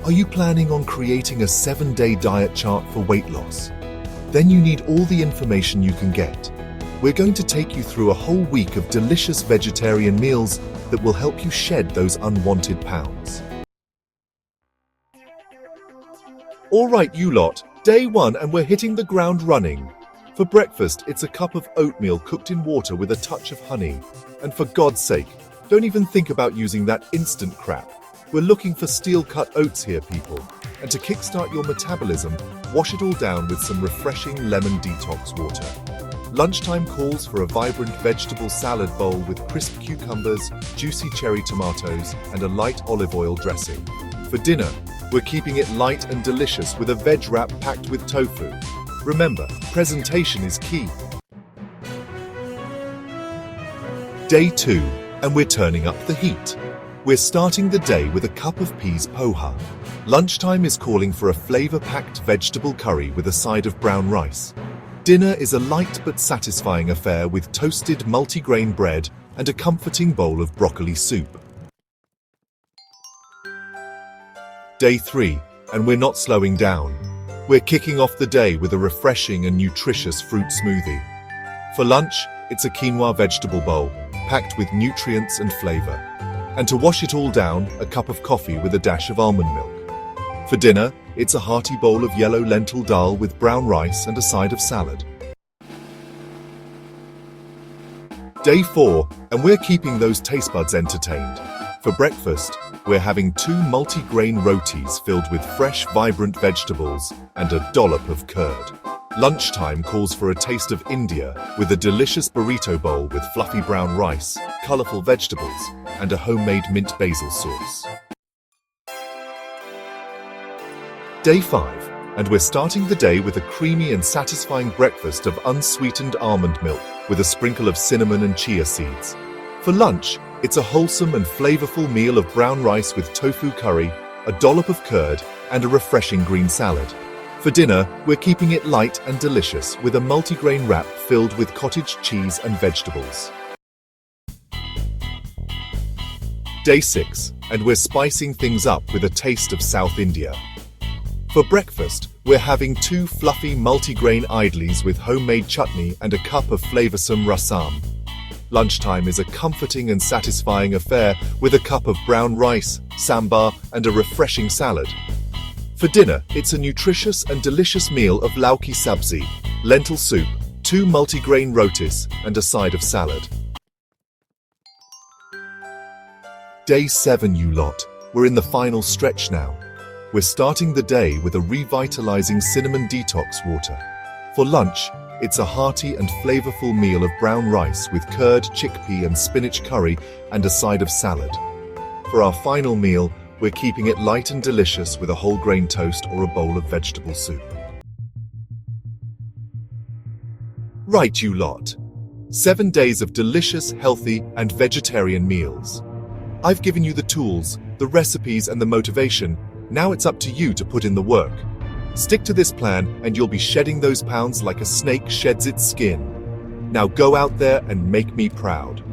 Are you planning on creating a 7-day diet chart for weight loss? Then you need all the information you can get. We're going to take you through a whole week of delicious vegetarian meals that will help you shed those unwanted pounds. All right, you lot, day 1 and we're hitting the ground running. For breakfast, it's a cup of oatmeal cooked in water with a touch of honey. And for God's sake, don't even think about using that instant crap. We're looking for steel-cut oats here, people. And to kickstart your metabolism, wash it all down with some refreshing lemon detox water. Lunchtime calls for a vibrant vegetable salad bowl with crisp cucumbers, juicy cherry tomatoes, and a light olive oil dressing. For dinner, we're keeping it light and delicious with a veg wrap packed with tofu. Remember, presentation is key. Day 2, and we're turning up the heat. We're starting the day with a cup of peas poha. Lunchtime is calling for a flavor-packed vegetable curry with a side of brown rice. Dinner is a light but satisfying affair with toasted multigrain bread and a comforting bowl of broccoli soup. Day 3, and we're not slowing down. We're kicking off the day with a refreshing and nutritious fruit smoothie. For lunch, it's a quinoa vegetable bowl, packed with nutrients and flavor. And to wash it all down, a cup of coffee with a dash of almond milk. For dinner, it's a hearty bowl of yellow lentil dal with brown rice and a side of salad. Day 4, and we're keeping those taste buds entertained. For breakfast, we're having 2 multi-grain rotis filled with fresh, vibrant vegetables and a dollop of curd. Lunchtime calls for a taste of India with a delicious burrito bowl with fluffy brown rice, colorful vegetables, and a homemade mint basil sauce. Day 5, and we're starting the day with a creamy and satisfying breakfast of unsweetened almond milk with a sprinkle of cinnamon and chia seeds. For lunch, it's a wholesome and flavorful meal of brown rice with tofu curry, a dollop of curd, and a refreshing green salad. For dinner, we're keeping it light and delicious with a multigrain wrap filled with cottage cheese and vegetables. Day 6, and we're spicing things up with a taste of South India. For breakfast, we're having 2 fluffy multigrain idlis with homemade chutney and a cup of flavorsome rasam. Lunchtime is a comforting and satisfying affair with a cup of brown rice, sambar, and a refreshing salad. For dinner, it's a nutritious and delicious meal of lauki sabzi, lentil soup, 2 multigrain rotis, and a side of salad. Day 7, you lot. We're in the final stretch now. We're starting the day with a revitalizing cinnamon detox water. For lunch, it's a hearty and flavorful meal of brown rice with curd, chickpea and spinach curry and a side of salad. For our final meal, we're keeping it light and delicious with a whole grain toast or a bowl of vegetable soup. Right, you lot. 7 days of delicious, healthy and vegetarian meals. I've given you the tools, the recipes and the motivation. Now it's up to you to put in the work. Stick to this plan and you'll be shedding those pounds like a snake sheds its skin. Now go out there and make me proud.